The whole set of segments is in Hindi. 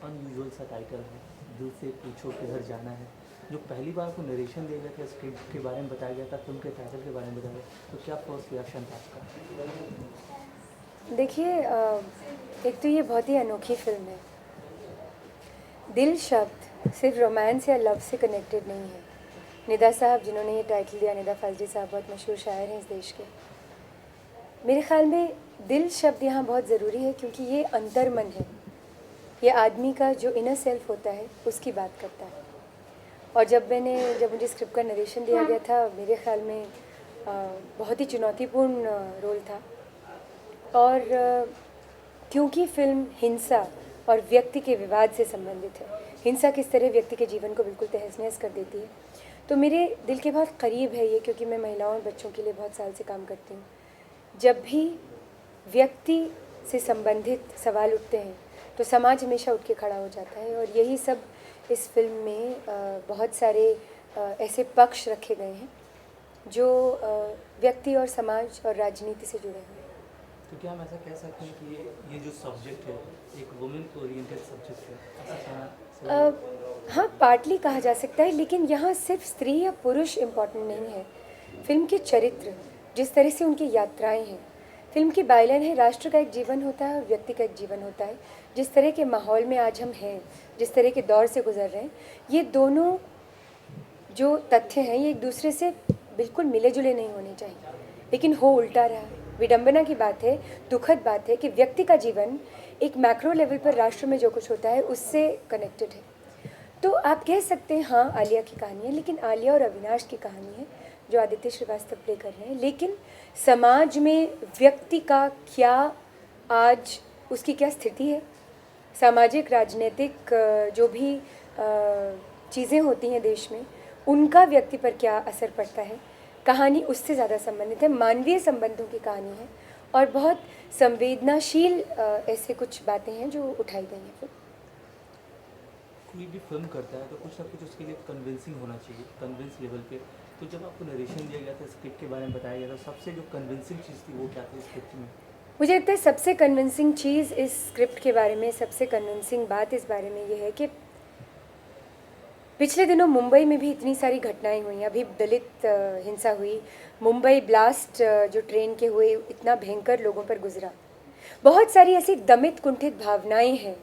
अनयूजुअल सा टाइटल है, दिल से पूछो किधर जाना है। जो पहली बार आपको नरेशन दिया गया था, स्क्रिप्ट के बारे में बताया गया था, फिल्म के टाइटल के बारे में बताया गया, तो क्या फर्स्ट रिएक्शन था आपका? देखिए, एक तो ये बहुत ही अनोखी फिल्म है। दिल शब्द सिर्फ रोमांस या लव से कनेक्टेड नहीं है। निदा साहब, जिन्होंने ये टाइटल दिया, निदा फजली साहब बहुत मशहूर शायर हैं इस देश के। मेरे ख्याल में दिल शब्द यहाँ बहुत ज़रूरी है क्योंकि ये अंतर्मन है। ये आदमी का जो इनर सेल्फ होता है उसकी बात करता है। और जब मुझे स्क्रिप्ट का नरेशन दिया गया था, मेरे ख्याल में बहुत ही चुनौतीपूर्ण रोल था। और क्योंकि फिल्म हिंसा और व्यक्ति के विवाद से संबंधित है, हिंसा किस तरह व्यक्ति के जीवन को बिल्कुल तहस नहस कर देती है, तो मेरे दिल के बहुत करीब है ये, क्योंकि मैं महिलाओं और बच्चों के लिए बहुत साल से काम करती हूँ। जब भी व्यक्ति से संबंधित सवाल उठते हैं तो समाज हमेशा उठ के खड़ा हो जाता है, और यही सब इस फिल्म में बहुत सारे ऐसे पक्ष रखे गए हैं जो व्यक्ति और समाज और राजनीति से जुड़े हुए हैं। तो क्या हम ऐसा कह सकते हैं कि ये जो सब्जेक्ट है एक वुमेन ओरिएंटेड सब्जेक्ट है, ऐसा हाँ, पार्टली कहा जा सकता है, लेकिन यहाँ सिर्फ स्त्री या पुरुष इम्पॉर्टेंट नहीं है। फिल्म के चरित्र, जिस तरह से उनकी यात्राएं हैं, फिल्म की बाइलाइन है, राष्ट्र का एक जीवन होता है और व्यक्ति का एक जीवन होता है। जिस तरह के माहौल में आज हम हैं, जिस तरह के दौर से गुजर रहे हैं, ये दोनों जो तथ्य हैं ये एक दूसरे से बिल्कुल मिले जुले नहीं होने चाहिए, लेकिन हो उल्टा रहा है। विडंबना की बात है, दुखद बात है कि व्यक्ति का जीवन एक मैक्रो लेवल पर राष्ट्र में जो कुछ होता है उससे कनेक्टेड है। तो आप कह सकते हैं हाँ, आलिया की कहानी है, लेकिन आलिया और अविनाश की कहानी है जो आदित्य श्रीवास्तव प्ले कर रहे हैं। लेकिन समाज में व्यक्ति का क्या, आज उसकी क्या स्थिति है, सामाजिक राजनीतिक जो भी चीज़ें होती हैं देश में, उनका व्यक्ति पर क्या असर पड़ता है, कहानी उससे ज़्यादा संबंधित है। मानवीय संबंधों की कहानी है और बहुत संवेदनाशील ऐसे कुछ बातें हैं जो उठाई गई हैं। कोई भी फिल्म करता है तो कुछ ना कुछ उसके लिए कन्विंसिंग होना चाहिए, कन्विंस लेवल पे। तो जब आपको नरेशन दिया गया था, स्क्रिप्ट के बारे में बताया गया था, सबसे जो कन्विंसिंग चीज़ थी वो क्या थी स्क्रिप्ट में? मुझे लगता है सबसे कन्विंसिंग चीज़ इस स्क्रिप्ट के बारे में, सबसे कन्विंसिंग बात इस बारे में ये है कि पिछले दिनों मुंबई में भी इतनी सारी घटनाएं हुई। अभी दलित हिंसा हुई, मुंबई ब्लास्ट जो ट्रेन के हुए, इतना भयंकर लोगों पर गुजरा। बहुत सारी ऐसी दमित कुंठित भावनाएं हैं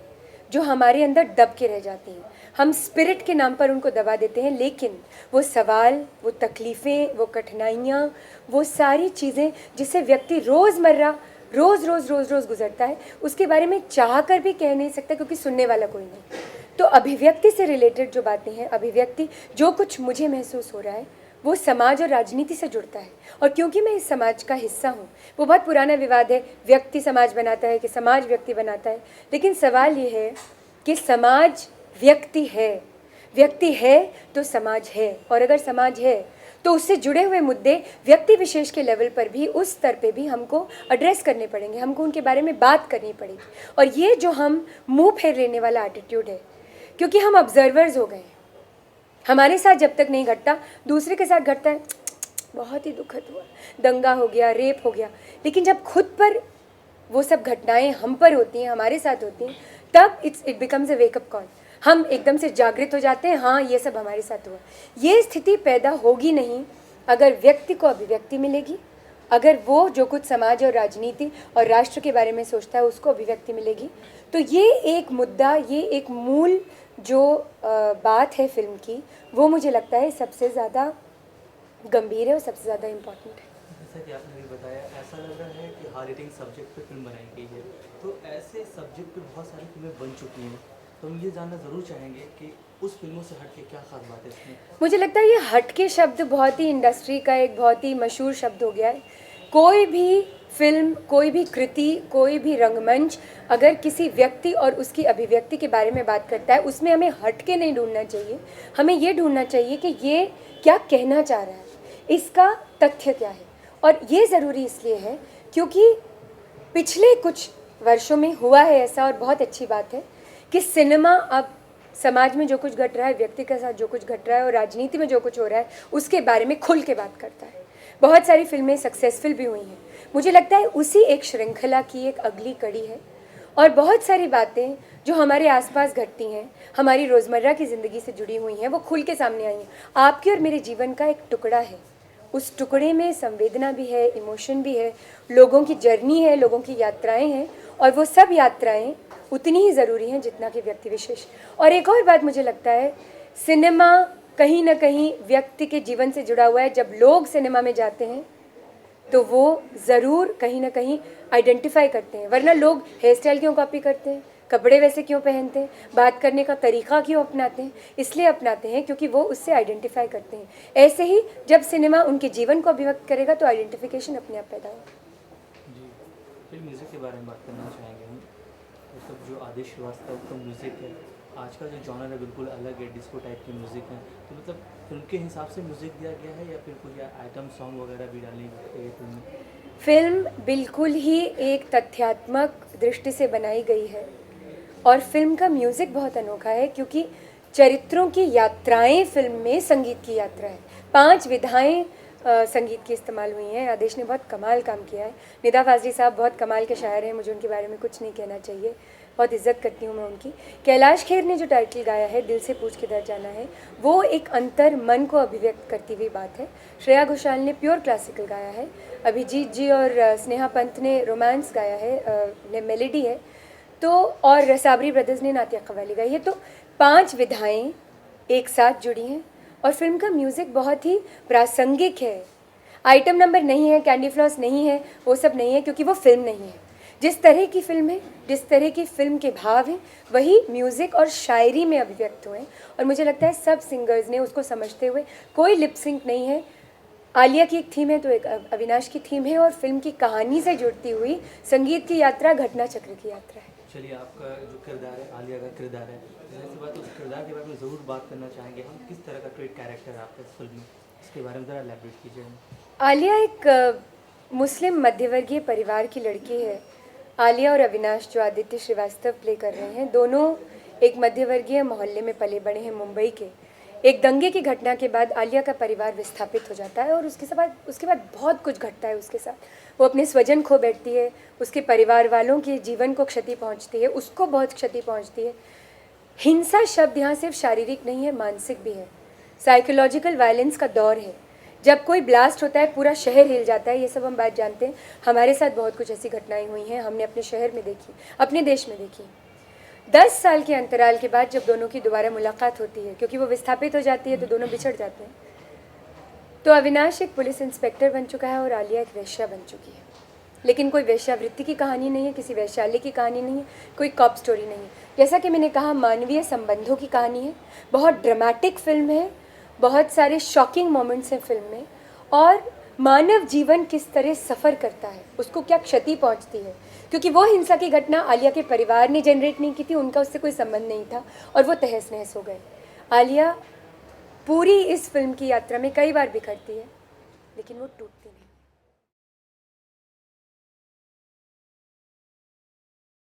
जो हमारे अंदर दब के रह जाती हैं। हम स्पिरिट के नाम पर उनको दबा देते हैं, लेकिन वो सवाल, वो तकलीफ़ें, वो कठिनाइयाँ, वो सारी चीज़ें जिससे व्यक्ति रोज़मर्रा रोज़ रोज़ रोज़ रोज़ गुजरता है, उसके बारे में चाह कर भी कह नहीं सकता क्योंकि सुनने वाला कोई नहीं। तो अभिव्यक्ति से रिलेटेड जो बातें हैं, अभिव्यक्ति, जो कुछ मुझे महसूस हो रहा है वो समाज और राजनीति से जुड़ता है। और क्योंकि मैं इस समाज का हिस्सा हूँ, वो बहुत पुराना विवाद है, व्यक्ति समाज बनाता है कि समाज व्यक्ति बनाता है, लेकिन सवाल ये है कि समाज व्यक्ति है तो समाज है, और अगर समाज है तो उससे जुड़े हुए मुद्दे व्यक्ति विशेष के लेवल पर भी, उस स्तर पे भी हमको एड्रेस करने पड़ेंगे, हमको उनके बारे में बात करनी पड़ेगी। और ये जो हम मुंह फेर लेने वाला एटीट्यूड है, क्योंकि हम ऑब्जर्वर्स हो गए हैं, हमारे साथ जब तक नहीं घटता दूसरे के साथ घटता है, बहुत ही दुखद हुआ, दंगा हो गया, रेप हो गया, लेकिन जब खुद पर वो सब घटनाएं हम पर होती हैं, हमारे साथ होती हैं, तब it becomes a wake up call. हम एकदम से जागृत हो जाते हैं, हाँ ये सब हमारे साथ हुआ। ये स्थिति पैदा होगी नहीं अगर व्यक्ति को अभिव्यक्ति मिलेगी, अगर वो जो कुछ समाज और राजनीति और राष्ट्र के बारे में सोचता है उसको अभिव्यक्ति मिलेगी। तो ये एक मुद्दा, ये एक मूल जो बात है फिल्म की, वो मुझे लगता है सबसे ज़्यादा गंभीर है और सबसे ज़्यादा इम्पॉर्टेंट है। जैसा कि आपने भी बताया, ऐसा लग रहा है कि हार्ड हिटिंग सब्जेक्ट पे फिल्म बनाई गई है, तो ऐसे सब्जेक्ट पे बहुत सारी फिल्में बन चुकी हैं, तो हम ये जानना ज़रूर चाहेंगे कि उस फिल्मों से हट के क्या खास बात है इसमें? मुझे लगता है ये हट के शब्द बहुत ही इंडस्ट्री का एक बहुत ही मशहूर शब्द हो गया है। कोई भी फिल्म, कोई भी कृति, कोई भी रंगमंच अगर किसी व्यक्ति और उसकी अभिव्यक्ति के बारे में बात करता है, उसमें हमें हट के नहीं ढूंढना चाहिए, हमें ये ढूंढना चाहिए कि ये क्या कहना चाह रहा है, इसका तथ्य क्या है। और ये ज़रूरी इसलिए है क्योंकि पिछले कुछ वर्षों में हुआ है ऐसा, और बहुत अच्छी बात है कि सिनेमा अब समाज में जो कुछ घट रहा है, व्यक्ति के साथ जो कुछ घट रहा है और राजनीति में जो कुछ हो रहा है उसके बारे में खुल के बात करता है। बहुत सारी फिल्में सक्सेसफुल भी हुई हैं। मुझे लगता है उसी एक श्रृंखला की एक अगली कड़ी है, और बहुत सारी बातें जो हमारे आसपास घटती हैं, हमारी रोज़मर्रा की ज़िंदगी से जुड़ी हुई हैं, वो खुल के सामने आई हैं। आपके और मेरे जीवन का एक टुकड़ा है, उस टुकड़े में संवेदना भी है, इमोशन भी है, लोगों की जर्नी है, लोगों की यात्राएं हैं, और वो सब यात्राएं उतनी ही ज़रूरी हैं जितना कि व्यक्ति विशेष। और एक और बात मुझे लगता है, सिनेमा कहीं ना कहीं व्यक्ति के जीवन से जुड़ा हुआ है। जब लोग सिनेमा में जाते हैं तो वो ज़रूर कहीं ना कहीं आइडेंटिफाई करते हैं, वरना लोग हेयर स्टाइल क्यों कॉपी करते हैं, कपड़े वैसे क्यों पहनते हैं, बात करने का तरीका क्यों अपनाते हैं, इसलिए अपनाते हैं क्योंकि वो उससे आइडेंटिफाई करते हैं। ऐसे ही जब सिनेमा उनके जीवन को अभिव्यक्त करेगा तो आइडेंटिफिकेशन अपने आप पैदा होगा। जी, फिर म्यूज़िक के बारे में बात करना चाहेंगे हम। मतलब जो आदिश श्रीवास्तव का म्यूज़िक है, आज का जो जॉनर है बिल्कुल अलग है, डिस्को टाइप की म्यूज़िक है। तो मतलब फिल्म के हिसाब से म्यूज़िक दिया गया है या फिर कोई आइटम सॉन्ग वगैरह भी डालने गए फिल्म में? फिल्म बिल्कुल ही एक तथ्यात्मक दृष्टि से बनाई गई है, और फिल्म का म्यूज़िक बहुत अनोखा है क्योंकि चरित्रों की यात्राएं फिल्म में संगीत की यात्रा है। 5 विधाएं संगीत की इस्तेमाल हुई हैं। आदेश ने बहुत कमाल काम किया है। निदा फाजली साहब बहुत कमाल के शायर हैं, मुझे उनके बारे में कुछ नहीं कहना चाहिए, बहुत इज्जत करती हूँ मैं उनकी। कैलाश खेर ने जो टाइटल गाया है, दिल से पूछ किधर जाना है, वो एक अंतर मन को अभिव्यक्त करती हुई बात है। श्रेया घोषाल ने प्योर क्लासिकल गाया है, अभिजीत जी और स्नेहा पंत ने रोमांस गाया है, मेलेडी है, तो और साबरी ब्रदर्स ने नातिया कव्वाली गाई है। तो 5 विधाएं एक साथ जुड़ी हैं, और फिल्म का म्यूज़िक बहुत ही प्रासंगिक है। आइटम नंबर नहीं है, कैंडी फ्लॉस नहीं है, वो सब नहीं है, क्योंकि वो फिल्म नहीं है। जिस तरह की फिल्म है, जिस तरह की फिल्म के भाव हैं, वही म्यूज़िक और शायरी में अभिव्यक्त हुए हैं, और मुझे लगता है सब सिंगर्स ने उसको समझते हुए, कोई लिप सिंक नहीं है। आलिया की एक थीम है तो एक अविनाश की थीम है, और फिल्म की कहानी से जुड़ती हुई संगीत की यात्रा घटना चक्र की यात्रा है। चलिए, आपका जो किरदार है, आलिया का किरदार है, जाहिर सी बात उस किरदार के बारे में ज़रूर बात करना चाहेंगे हम। किस तरह का ट्रेड कैरेक्टर है आपका इस फिल्म में, इसके बारे में ज़रा एलैबोरेट कीजिए। आलिया एक मुस्लिम मध्यवर्गीय परिवार की लड़की है। आलिया और अविनाश जो आदित्य श्रीवास्तव प्ले कर रहे हैं, दोनों एक मध्यवर्गीय मोहल्ले में पले बड़े हैं मुंबई के। एक दंगे की घटना के बाद आलिया का परिवार विस्थापित हो जाता है, और उसके बाद बहुत कुछ घटता है उसके साथ। वो अपने स्वजन खो बैठती है, उसके परिवार वालों के जीवन को क्षति पहुंचती है, उसको बहुत क्षति पहुंचती है। हिंसा शब्द यहाँ सिर्फ शारीरिक नहीं है, मानसिक भी है। साइकोलॉजिकल वायलेंस का दौर है। जब कोई ब्लास्ट होता है पूरा शहर हिल जाता है, ये सब हम बात जानते हैं। हमारे साथ बहुत कुछ ऐसी घटनाएं हुई हैं, हमने अपने शहर में देखी, अपने देश में देखी। 10 साल के अंतराल के बाद जब दोनों की दोबारा मुलाकात होती है, क्योंकि वो विस्थापित हो जाती है तो दोनों बिछड़ जाते हैं, तो अविनाश एक पुलिस इंस्पेक्टर बन चुका है और आलिया एक वेश्या बन चुकी है। लेकिन कोई वेश्यावृत्ति की कहानी नहीं है, किसी वैश्यालय की कहानी नहीं है, कोई कॉप स्टोरी नहीं है। जैसा कि मैंने कहा, मानवीय संबंधों की कहानी है। बहुत ड्रामेटिक फिल्म है, बहुत सारे शॉकिंग मोमेंट्स हैं फिल्म में, और मानव जीवन किस तरह सफ़र करता है, उसको क्या क्षति पहुंचती है, क्योंकि वो हिंसा की घटना आलिया के परिवार ने जनरेट नहीं की थी, उनका उससे कोई संबंध नहीं था, और वो तहस नहस हो गए। आलिया पूरी इस फिल्म की यात्रा में कई बार बिखरती है, लेकिन वो टूटती नहीं।